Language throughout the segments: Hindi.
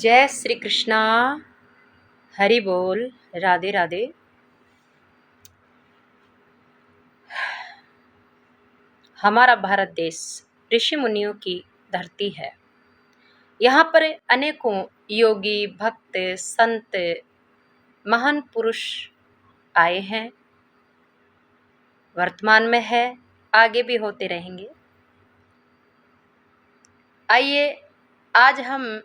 जय श्री कृष्णा। हरि बोल। राधे राधे। हमारा भारत देश ऋषि मुनियों की धरती है। यहाँ पर अनेकों योगी, भक्त, संत, महान पुरुष आए हैं, वर्तमान में है, आगे भी होते रहेंगे। आइए आज हम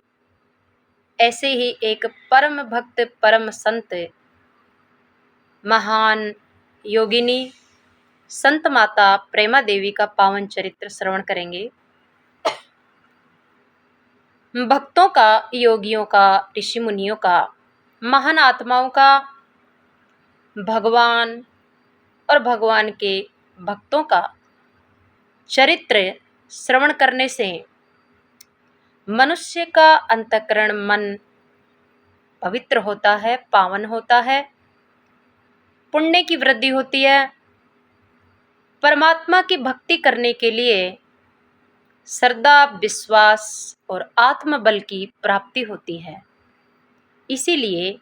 ऐसे ही एक परम भक्त, परम संत, महान योगिनी संत माता प्रेमा देवी का पावन चरित्र श्रवण करेंगे। भक्तों का, योगियों का, ऋषि मुनियों का, महान आत्माओं का, भगवान और भगवान के भक्तों का चरित्र श्रवण करने से मनुष्य का अंतःकरण, मन पवित्र होता है, पावन होता है, पुण्य की वृद्धि होती है, परमात्मा की भक्ति करने के लिए श्रद्धा, विश्वास और आत्मबल की प्राप्ति होती है। इसीलिए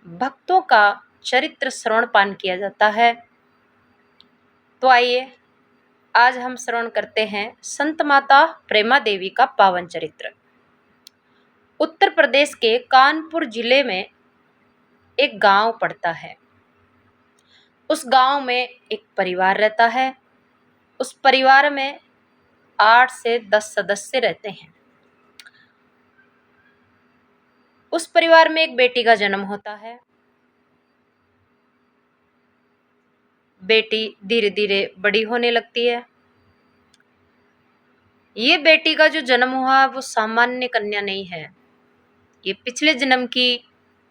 भक्तों का चरित्र श्रवण पान किया जाता है। तो आइए आज हम श्रवण करते हैं संत माता प्रेमा देवी का पावन चरित्र। उत्तर प्रदेश के कानपुर जिले में एक गांव पड़ता है। उस गांव में एक परिवार रहता है। उस परिवार में 8 से 10 सदस्य रहते हैं। उस परिवार में एक बेटी का जन्म होता है। बेटी धीरे धीरे बड़ी होने लगती है। ये बेटी का जो जन्म हुआ वो सामान्य कन्या नहीं है। ये पिछले जन्म की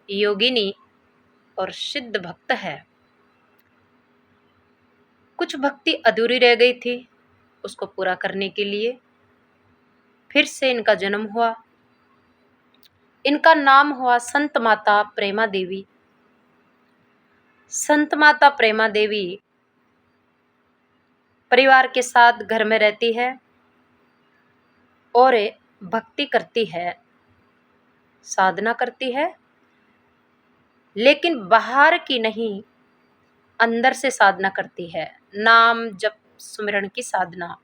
योगिनी और सिद्ध भक्त है। कुछ भक्ति अधूरी रह गई थी, उसको पूरा करने के लिए फिर से इनका जन्म हुआ। इनका नाम हुआ संत माता प्रेमा देवी। संत माता प्रेमा देवी परिवार के साथ घर में रहती है और भक्ति करती है, साधना करती है, लेकिन बाहर की नहीं, अंदर से साधना करती है। नाम जप सुमिरन की साधना।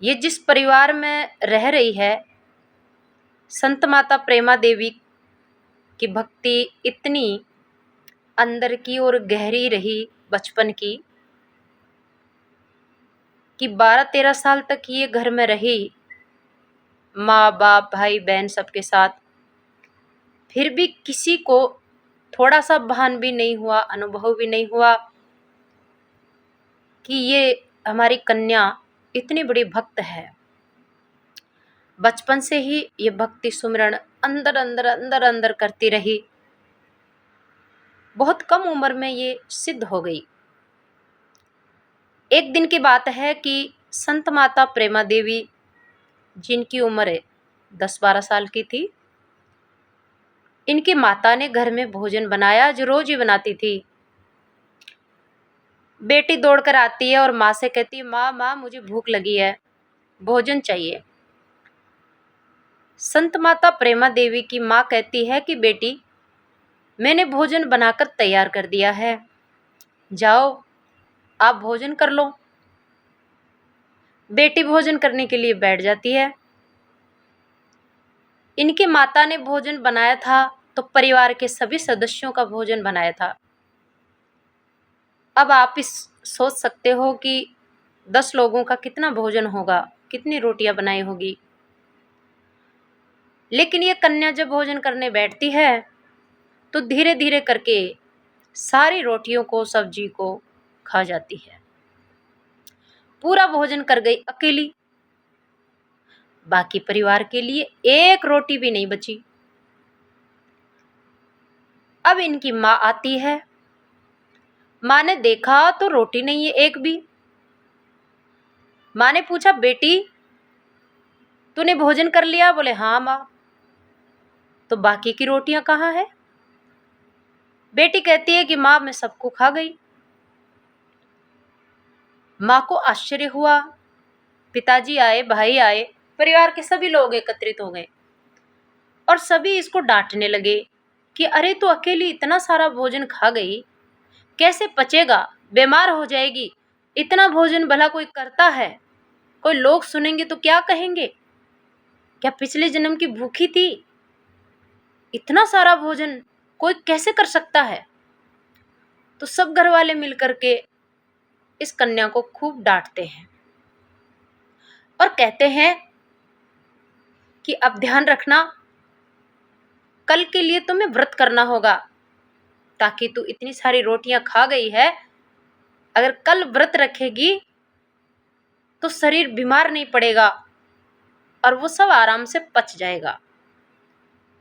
ये जिस परिवार में रह रही है, संत माता प्रेमा देवी की भक्ति इतनी अंदर की और गहरी रही बचपन की कि 12-13 साल तक ये घर में रही, माँ बाप, भाई बहन सबके साथ। फिर भी किसी को थोड़ा सा भान भी नहीं हुआ, अनुभव भी नहीं हुआ कि ये हमारी कन्या इतनी बड़ी भक्त है। बचपन से ही ये भक्ति सुमिरन अंदर अंदर अंदर अंदर करती रही। बहुत कम उम्र में ये सिद्ध हो गई। एक दिन की बात है कि संत माता प्रेमा देवी, जिनकी उम्र 10-12 साल की थी, इनकी माता ने घर में भोजन बनाया, जो रोज ही बनाती थी। बेटी दौड़कर आती है और माँ से कहती है, माँ माँ मुझे भूख लगी है, भोजन चाहिए। संत माता प्रेमा देवी की माँ कहती है कि बेटी, मैंने भोजन बनाकर तैयार कर दिया है, जाओ आप भोजन कर लो। बेटी भोजन करने के लिए बैठ जाती है। इनकी माता ने भोजन बनाया था तो परिवार के सभी सदस्यों का भोजन बनाया था। अब आप इस सोच सकते हो कि 10 लोगों का कितना भोजन होगा, कितनी रोटियां बनाई होगी। लेकिन ये कन्या जब भोजन करने बैठती है तो धीरे धीरे करके सारी रोटियों को, सब्जी को खा जाती है। पूरा भोजन कर गई अकेली। बाकी परिवार के लिए एक रोटी भी नहीं बची। अब इनकी माँ आती है। माँ ने देखा तो रोटी नहीं है एक भी। माँ ने पूछा, बेटी तूने भोजन कर लिया? बोले, हाँ माँ। तो बाकी की रोटियां कहाँ है? बेटी कहती है कि माँ मैं सबको खा गई। माँ को आश्चर्य हुआ। पिताजी आए, भाई आए, परिवार के सभी लोग एकत्रित हो गए। और सभी इसको डांटने लगे कि अरे तू अकेली इतना सारा भोजन खा गई, कैसे पचेगा, बीमार हो जाएगी, इतना भोजन भला कोई करता है? कोई लोग सुनेंगे तो क्या कहेंगे? क्या पिछले जन्म की भूखी थी? इतना सारा भोजन कोई कैसे कर सकता है? तो सब घर वाले मिलकर के इस कन्या को खूब डांटते हैं और कहते हैं कि अब ध्यान रखना, कल के लिए तुम्हें व्रत करना होगा, ताकि तू इतनी सारी रोटियां खा गई है, अगर कल व्रत रखेगी तो शरीर बीमार नहीं पड़ेगा और वो सब आराम से पच जाएगा।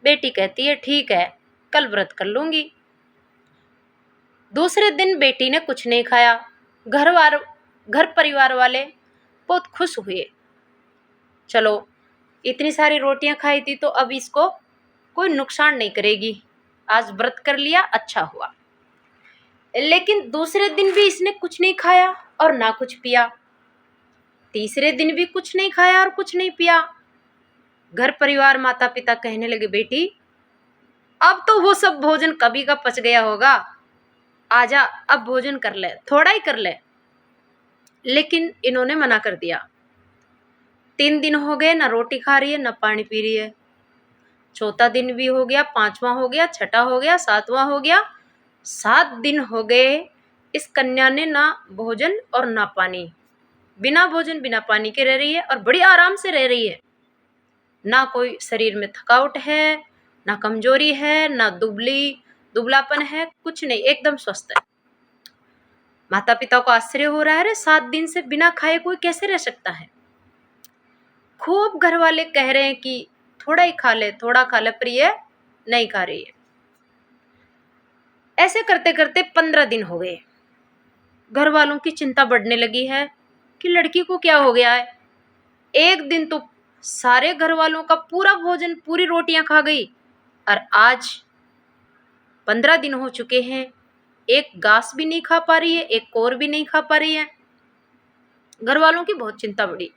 बेटी कहती है ठीक है, कल व्रत कर लूंगी। दूसरे दिन बेटी ने कुछ नहीं खाया। घर परिवार वाले बहुत खुश हुए। चलो, इतनी सारी रोटियां खाई थी तो अब इसको कोई नुकसान नहीं करेगी, आज व्रत कर लिया, अच्छा हुआ। लेकिन दूसरे दिन भी इसने कुछ नहीं खाया और ना कुछ पिया। तीसरे दिन भी कुछ नहीं खाया और कुछ नहीं पिया। घर परिवार माता पिता कहने लगे बेटी, अब तो वो सब भोजन कभी का पच गया होगा, आजा अब भोजन कर ले, थोड़ा ही कर ले। लेकिन इन्होंने मना कर दिया। 3 दिन हो गए, ना रोटी खा रही है ना पानी पी रही है। चौथा दिन भी हो गया, 5वां हो गया, छठा हो गया, 7वां हो गया, 7 दिन हो गए। इस कन्या ने ना भोजन और ना पानी, बिना भोजन बिना पानी के रह रही है और बड़ी आराम से रह रही है। ना कोई शरीर में थकावट है, ना कमजोरी है, ना दुबलापन है, कुछ नहीं, एकदम स्वस्थ है। माता पिता को आश्चर्य हो रहा है, अरे 7 दिन से बिना खाए कोई कैसे रह सकता है? खूब घर वाले कह रहे हैं कि थोड़ा ही खा ले, थोड़ा खा ले, पर ये नहीं खा रही है। ऐसे करते करते 15 दिन हो गए। घर वालों की चिंता बढ़ने लगी है कि लड़की को क्या हो गया है। एक दिन तो सारे घर वालों का पूरा भोजन, पूरी रोटियां खा गई, और आज 15 दिन हो चुके हैं, एक घास भी नहीं खा पा रही है, एक कोर भी नहीं खा पा रही है। घर वालों की बहुत चिंता बढ़ी।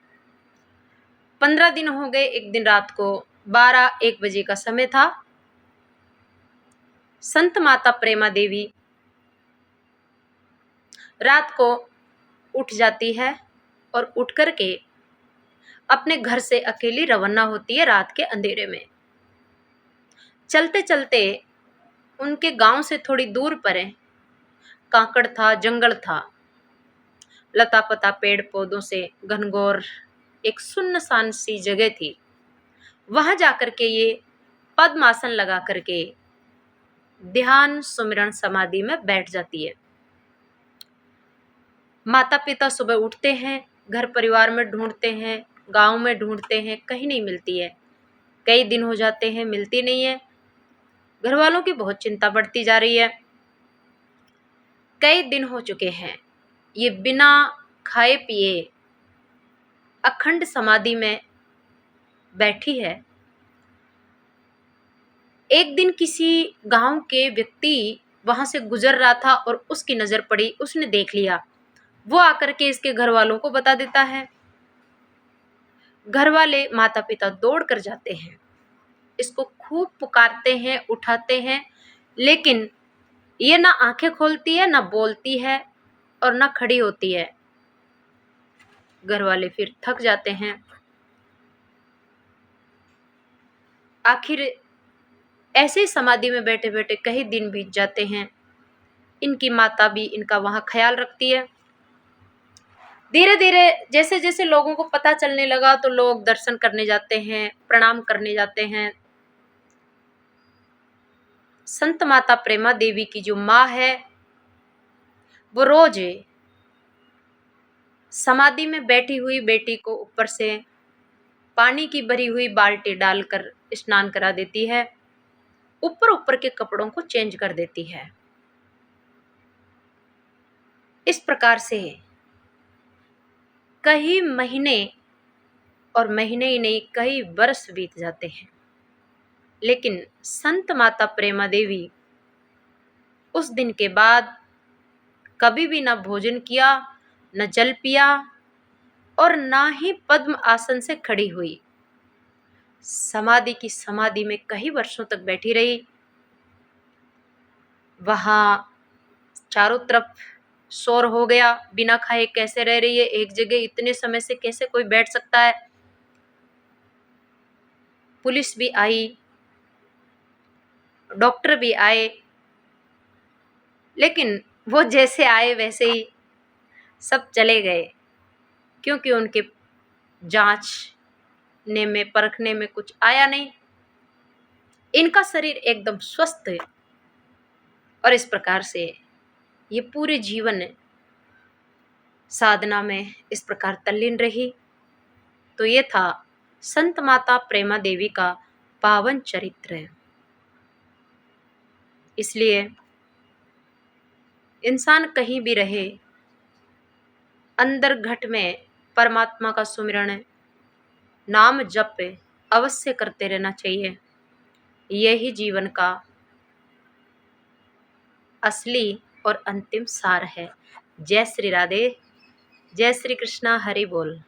15 दिन हो गए। एक दिन रात को 12-1 बजे का समय था। संत माता प्रेमा देवी रात को उठ जाती है और उठ करके अपने घर से अकेली रवाना होती है रात के अंधेरे में। चलते चलते उनके गांव से थोड़ी दूर पर कांकड़ था, जंगल था, लता पता पेड़ पौधों से घनघोर एक सुनसान सी जगह थी। वहां जाकर के ये पद्मासन लगा करके ध्यान सुमिरन समाधि में बैठ जाती है। माता पिता सुबह उठते हैं, घर परिवार में ढूंढते हैं, गांव में ढूंढते हैं, कहीं नहीं मिलती है। कई दिन हो जाते हैं, मिलती नहीं है। घर वालों की बहुत चिंता बढ़ती जा रही है। कई दिन हो चुके हैं, ये बिना खाए पिए अखंड समाधि में बैठी है। एक दिन किसी गांव के व्यक्ति वहां से गुजर रहा था और उसकी नजर पड़ी, उसने देख लिया। वो आकर के इसके घर वालों को बता देता है। घर वाले माता पिता दौड़ कर जाते हैं, इसको खूब पुकारते हैं, उठाते हैं, लेकिन ये ना आंखें खोलती है, ना बोलती है और ना खड़ी होती है। घर वाले फिर थक जाते हैं। आखिर ऐसे ही समाधि में बैठे बैठे कई दिन बीत जाते हैं। इनकी माता भी इनका वहां ख्याल रखती है। धीरे धीरे जैसे जैसे लोगों को पता चलने लगा तो लोग दर्शन करने जाते हैं, प्रणाम करने जाते हैं। संत माता प्रेमा देवी की जो माँ है, वो रोज समाधि में बैठी हुई बेटी को ऊपर से पानी की भरी हुई बाल्टी डालकर स्नान करा देती है, ऊपर ऊपर के कपड़ों को चेंज कर देती है। इस प्रकार से कई महीने, और महीने ही नहीं कई वर्ष बीत जाते हैं। लेकिन संत माता प्रेमा देवी उस दिन के बाद कभी भी ना भोजन किया, न जल पिया और ना ही पद्म आसन से खड़ी हुई। समाधि की समाधि में कई वर्षों तक बैठी रही। वहां चारों तरफ शोर हो गया, बिना खाए कैसे रह रही है, एक जगह इतने समय से कैसे कोई बैठ सकता है। पुलिस भी आई, डॉक्टर भी आए, लेकिन वो जैसे आए वैसे ही सब चले गए, क्योंकि उनके जांचने में परखने में कुछ आया नहीं। इनका शरीर एकदम स्वस्थ है और इस प्रकार से ये पूरे जीवन साधना में इस प्रकार तल्लीन रही। तो ये था संत माता प्रेमा देवी का पावन चरित्र। इसलिए इंसान कहीं भी रहे, अंदर घट में परमात्मा का सुमिरन, नाम जप अवश्य करते रहना चाहिए। यही जीवन का असली और अंतिम सार है। जय श्री राधे, जय श्री कृष्णा, हरि बोल।